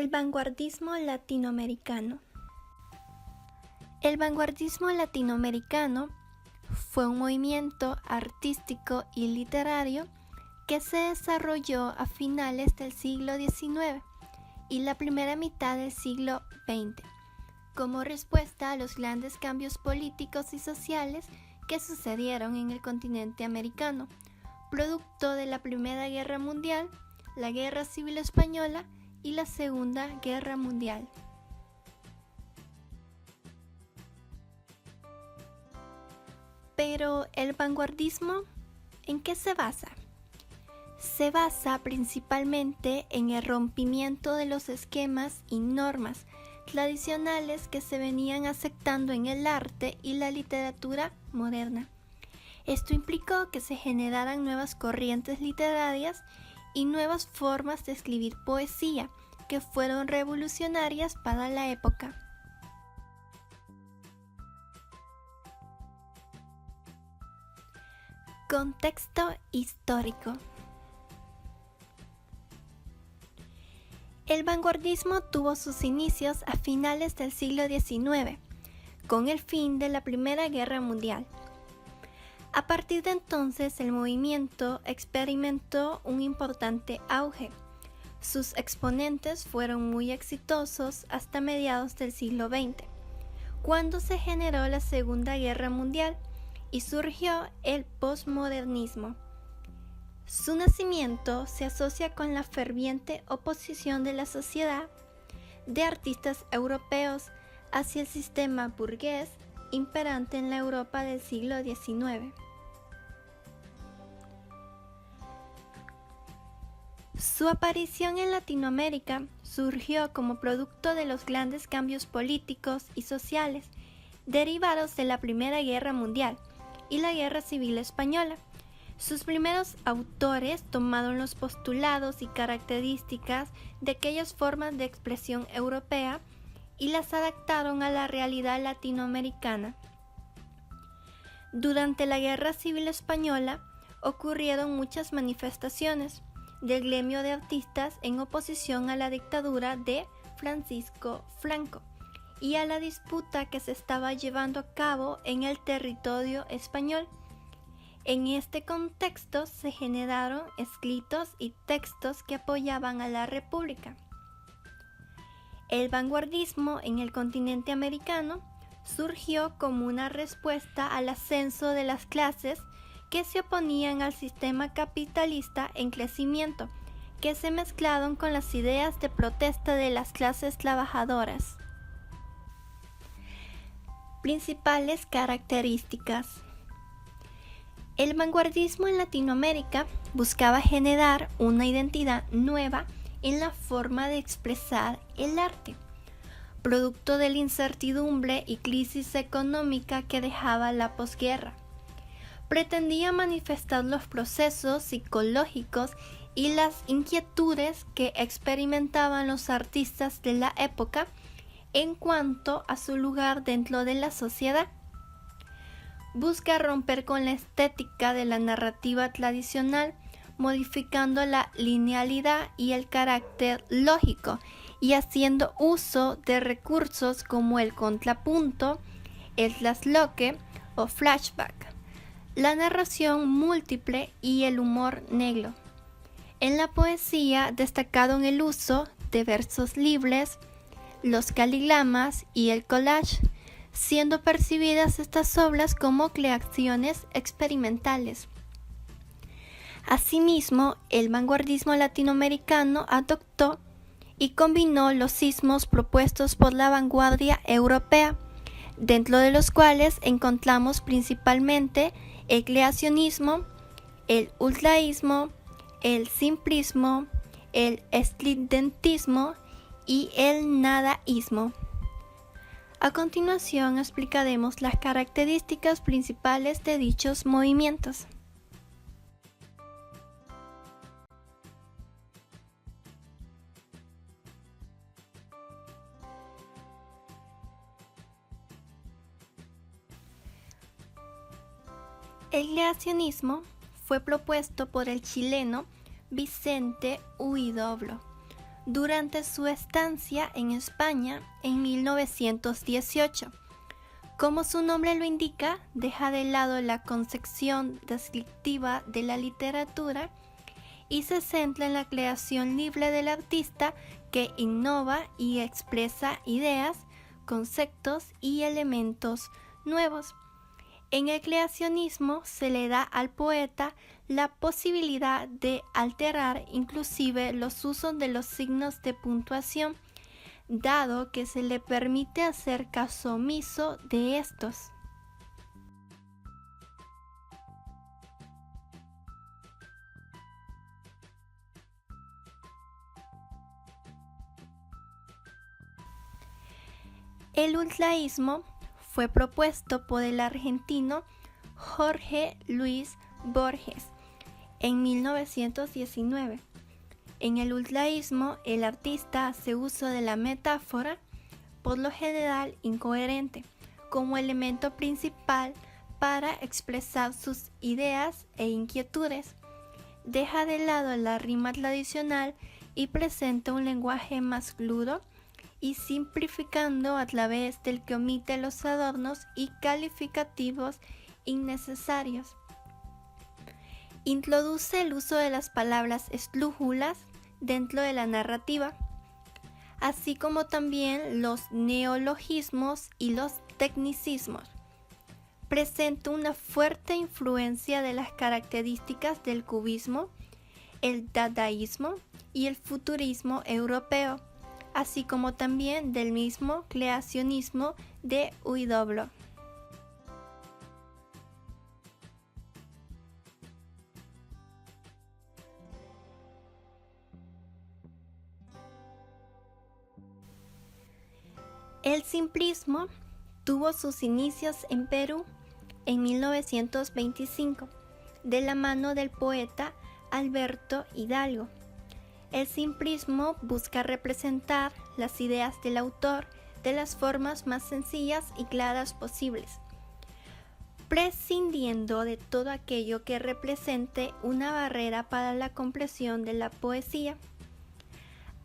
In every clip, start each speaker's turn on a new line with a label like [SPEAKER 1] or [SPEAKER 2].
[SPEAKER 1] El vanguardismo latinoamericano. El vanguardismo latinoamericano fue un movimiento artístico y literario que se desarrolló a finales del siglo XIX y la primera mitad del siglo XX, como respuesta a los grandes cambios políticos y sociales que sucedieron en el continente americano, producto de la Primera Guerra Mundial, la Guerra Civil Española y la Segunda Guerra Mundial. Pero ¿el vanguardismo en qué se basa? Se basa principalmente en el rompimiento de los esquemas y normas tradicionales que se venían aceptando en el arte y la literatura moderna. Esto implicó que se generaran nuevas corrientes literarias y nuevas formas de escribir poesía que fueron revolucionarias para la época. Contexto histórico. El vanguardismo tuvo sus inicios a finales del siglo XIX, con el fin de la Primera Guerra Mundial. A partir de entonces, el movimiento experimentó un importante auge. Sus exponentes fueron muy exitosos hasta mediados del siglo XX, cuando se generó la Segunda Guerra Mundial y surgió el posmodernismo. Su nacimiento se asocia con la ferviente oposición de la sociedad de artistas europeos hacia el sistema burgués imperante en la Europa del siglo XIX. Su aparición en Latinoamérica surgió como producto de los grandes cambios políticos y sociales derivados de la Primera Guerra Mundial y la Guerra Civil Española. Sus primeros autores tomaron los postulados y características de aquellas formas de expresión europea y las adaptaron a la realidad latinoamericana. Durante la Guerra Civil Española ocurrieron muchas manifestaciones del gremio de artistas en oposición a la dictadura de Francisco Franco y a la disputa que se estaba llevando a cabo en el territorio español. En este contexto se generaron escritos y textos que apoyaban a la República. El vanguardismo en el continente americano surgió como una respuesta al ascenso de las clases que se oponían al sistema capitalista en crecimiento, que se mezclaron con las ideas de protesta de las clases trabajadoras. Principales características. El vanguardismo en Latinoamérica buscaba generar una identidad nueva en la forma de expresar el arte, producto de la incertidumbre y crisis económica que dejaba la posguerra. Pretendía manifestar los procesos psicológicos y las inquietudes que experimentaban los artistas de la época en cuanto a su lugar dentro de la sociedad. Busca romper con la estética de la narrativa tradicional, modificando la linealidad y el carácter lógico y haciendo uso de recursos como el contrapunto, el trasloque o flashback, la narración múltiple y el humor negro. En la poesía destacaron el uso de versos libres, los caligramas y el collage, siendo percibidas estas obras como creaciones experimentales. Asimismo, el vanguardismo latinoamericano adoptó y combinó los sismos propuestos por la vanguardia europea, dentro de los cuales encontramos principalmente el creacionismo, el ultraísmo, el simplismo, el estridentismo y el nadaísmo. A continuación explicaremos las características principales de dichos movimientos. El creacionismo fue propuesto por el chileno Vicente Huidobro durante su estancia en España en 1918. Como su nombre lo indica, deja de lado la concepción descriptiva de la literatura y se centra en la creación libre del artista que innova y expresa ideas, conceptos y elementos nuevos. En el creacionismo se le da al poeta la posibilidad de alterar inclusive los usos de los signos de puntuación, dado que se le permite hacer caso omiso de estos. El ultraísmo fue propuesto por el argentino Jorge Luis Borges en 1919. En el ultraísmo, el artista hace uso de la metáfora, por lo general incoherente, como elemento principal para expresar sus ideas e inquietudes. Deja de lado la rima tradicional y presenta un lenguaje más crudo y simplificando a través del que omite los adornos y calificativos innecesarios. Introduce el uso de las palabras esdrújulas dentro de la narrativa, así como también los neologismos y los tecnicismos. Presenta una fuerte influencia de las características del cubismo, el dadaísmo y el futurismo europeo, así como también del mismo creacionismo de Huidobro. El simplismo tuvo sus inicios en Perú en 1925, de la mano del poeta Alberto Hidalgo. El simplismo busca representar las ideas del autor de las formas más sencillas y claras posibles, prescindiendo de todo aquello que represente una barrera para la comprensión de la poesía.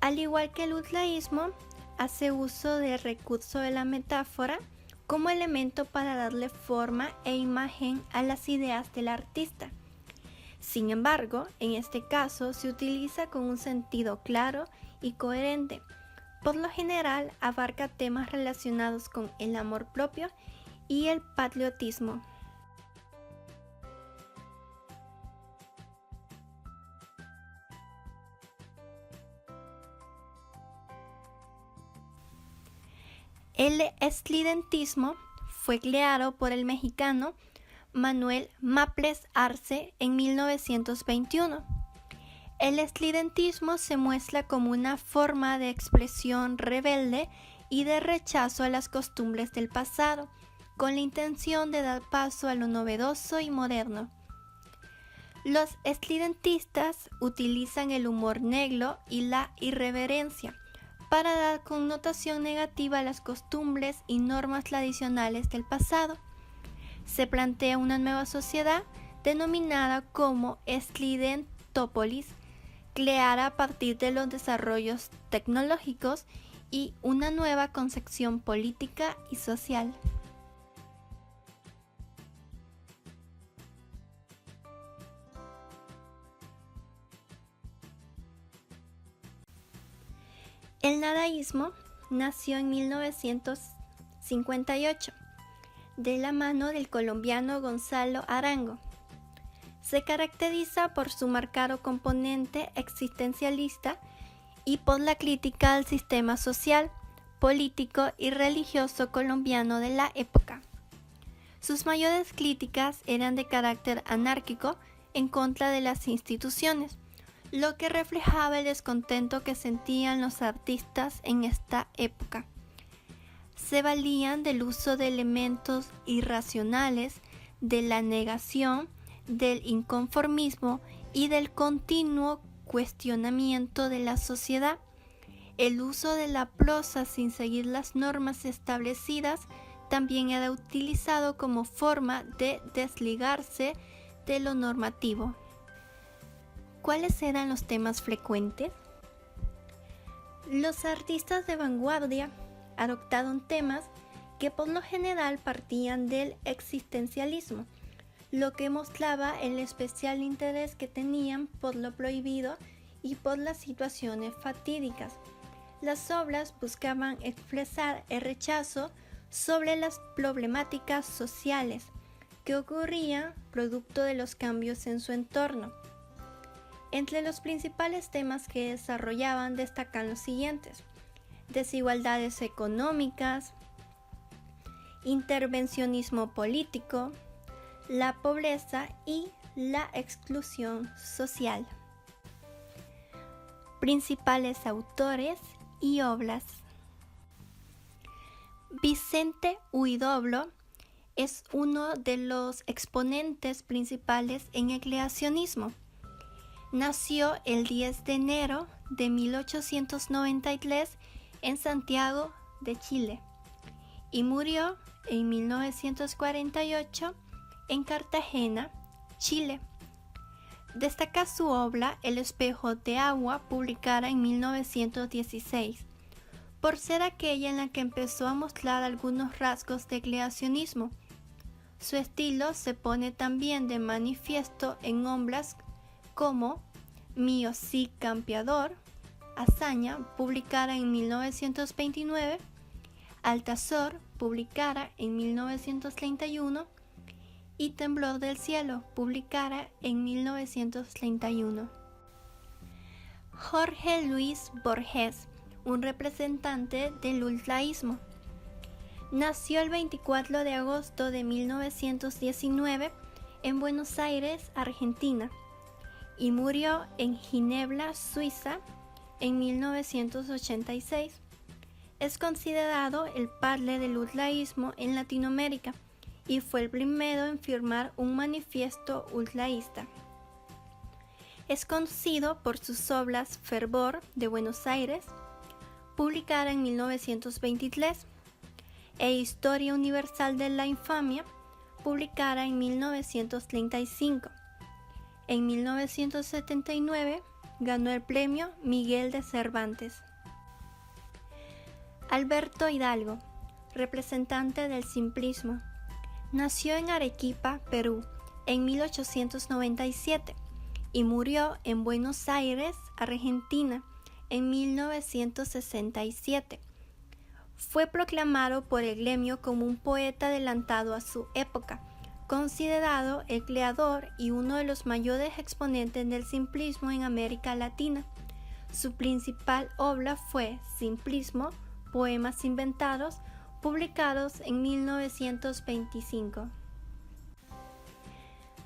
[SPEAKER 1] Al igual que el ultraísmo, hace uso del recurso de la metáfora como elemento para darle forma e imagen a las ideas del artista. Sin embargo, en este caso se utiliza con un sentido claro y coherente. Por lo general, abarca temas relacionados con el amor propio y el patriotismo. El estridentismo fue creado por el mexicano Manuel Maples Arce en 1921. El estridentismo se muestra como una forma de expresión rebelde y de rechazo a las costumbres del pasado, con la intención de dar paso a lo novedoso y moderno. Los estridentistas utilizan el humor negro y la irreverencia para dar connotación negativa a las costumbres y normas tradicionales del pasado. Se plantea una nueva sociedad denominada como Estridentópolis, creada a partir de los desarrollos tecnológicos y una nueva concepción política y social. El dadaísmo nació en 1958, de la mano del colombiano Gonzalo Arango. Se caracteriza por su marcado componente existencialista y por la crítica al sistema social, político y religioso colombiano de la época. Sus mayores críticas eran de carácter anárquico en contra de las instituciones, lo que reflejaba el descontento que sentían los artistas en esta época. Se valían del uso de elementos irracionales, de la negación, del inconformismo y del continuo cuestionamiento de la sociedad. El uso de la prosa sin seguir las normas establecidas también era utilizado como forma de desligarse de lo normativo. ¿Cuáles eran los temas frecuentes? Los artistas de vanguardia adoptaron temas que por lo general partían del existencialismo, lo que mostraba el especial interés que tenían por lo prohibido y por las situaciones fatídicas. Las obras buscaban expresar el rechazo sobre las problemáticas sociales que ocurrían producto de los cambios en su entorno. Entre los principales temas que desarrollaban destacan los siguientes: desigualdades económicas, intervencionismo político, la pobreza y la exclusión social. Principales autores y obras. Vicente Huidobro es uno de los exponentes principales en el creacionismo. Nació el 10 de enero de 1893 en Santiago de Chile y murió en 1948 en Cartagena, Chile. Destaca su obra El espejo de agua, publicada en 1916, por ser aquella en la que empezó a mostrar algunos rasgos de creacionismo. Su estilo se pone también de manifiesto en obras como Mío sí campeador, Hazaña, publicada en 1929, Altazor, publicada en 1931, y Temblor del cielo, publicada en 1931. Jorge Luis Borges, un representante del ultraísmo. Nació el 24 de agosto de 1919 en Buenos Aires, Argentina, y murió en Ginebra, Suiza, en 1986. Es considerado el padre del ultraísmo en Latinoamérica y fue el primero en firmar un manifiesto ultraísta. Es conocido por sus obras Fervor de Buenos Aires, publicada en 1923, e Historia Universal de la Infamia, publicada en 1935. En 1979 ganó el premio Miguel de Cervantes. Alberto Hidalgo, representante del simplismo. Nació en Arequipa, Perú, en 1897 y murió en Buenos Aires, Argentina, en 1967. Fue proclamado por el gremio como un poeta adelantado a su época, considerado el creador y uno de los mayores exponentes del simplismo en América Latina. Su principal obra fue Simplismo, poemas inventados, publicados en 1925.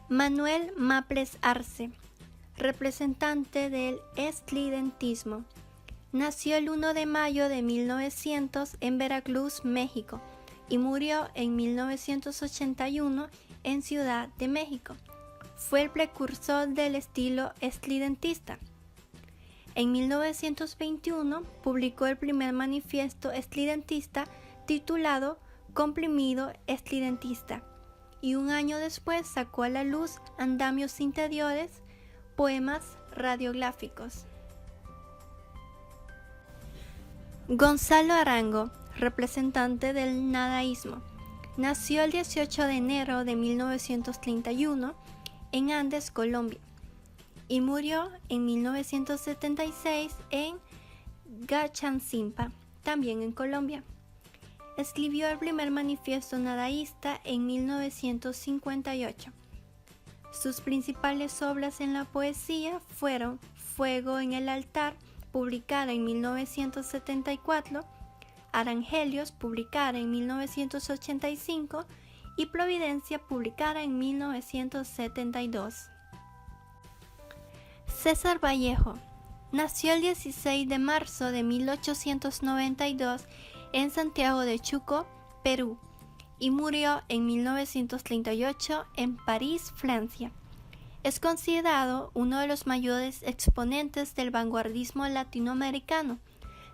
[SPEAKER 1] Manuel Maples Arce, representante del estridentismo. Nació el 1 de mayo de 1900 en Veracruz, México, y murió en 1981 en Ciudad de México. Fue el precursor del estilo estridentista. En 1921 publicó el primer manifiesto estridentista titulado Comprimido estridentista, y un año después sacó a la luz Andamios interiores, poemas radiográficos. Gonzalo Arango, representante del nadaísmo. Nació el 18 de enero de 1931 en Andes, Colombia, y murió en 1976 en Gachanzimpa, también en Colombia. Escribió el primer manifiesto nadaísta en 1958. Sus principales obras en la poesía fueron Fuego en el altar, publicada en 1974, Arangelios, publicada en 1985, y Providencia, publicada en 1972. César Vallejo nació el 16 de marzo de 1892 en Santiago de Chuco, Perú, y murió en 1938 en París, Francia. Es considerado uno de los mayores exponentes del vanguardismo latinoamericano,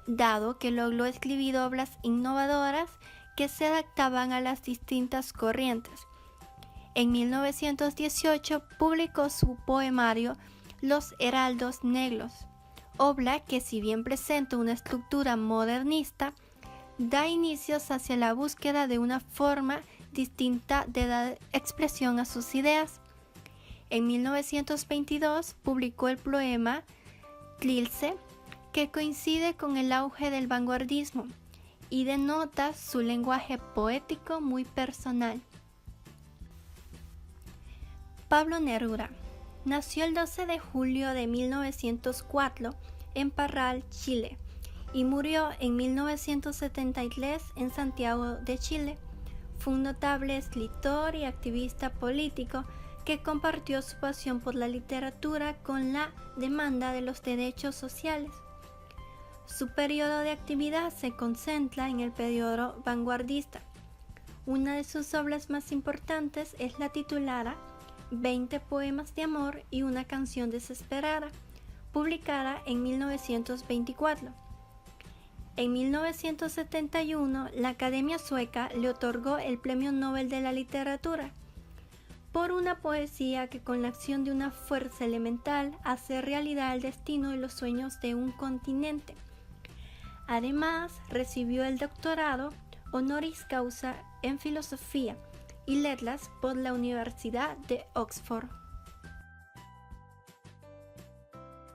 [SPEAKER 1] dado que logró escribir obras innovadoras que se adaptaban a las distintas corrientes. En 1918 publicó su poemario Los Heraldos Negros, obra que, si bien presenta una estructura modernista, da inicios hacia la búsqueda de una forma distinta de dar expresión a sus ideas. En 1922 publicó el poema Trilce, que coincide con el auge del vanguardismo y denota su lenguaje poético muy personal. Pablo Neruda nació el 12 de julio de 1904 en Parral, Chile, y murió en 1973 en Santiago de Chile. Fue un notable escritor y activista político que compartió su pasión por la literatura con la demanda de los derechos sociales. Su periodo de actividad se concentra en el periodo vanguardista. Una de sus obras más importantes es la titulada 20 poemas de amor y una canción desesperada, publicada en 1924. En 1971, la Academia Sueca le otorgó el Premio Nobel de la Literatura por una poesía que, con la acción de una fuerza elemental, hace realidad el destino y los sueños de un continente. Además, recibió el doctorado honoris causa en Filosofía y Letras por la Universidad de Oxford.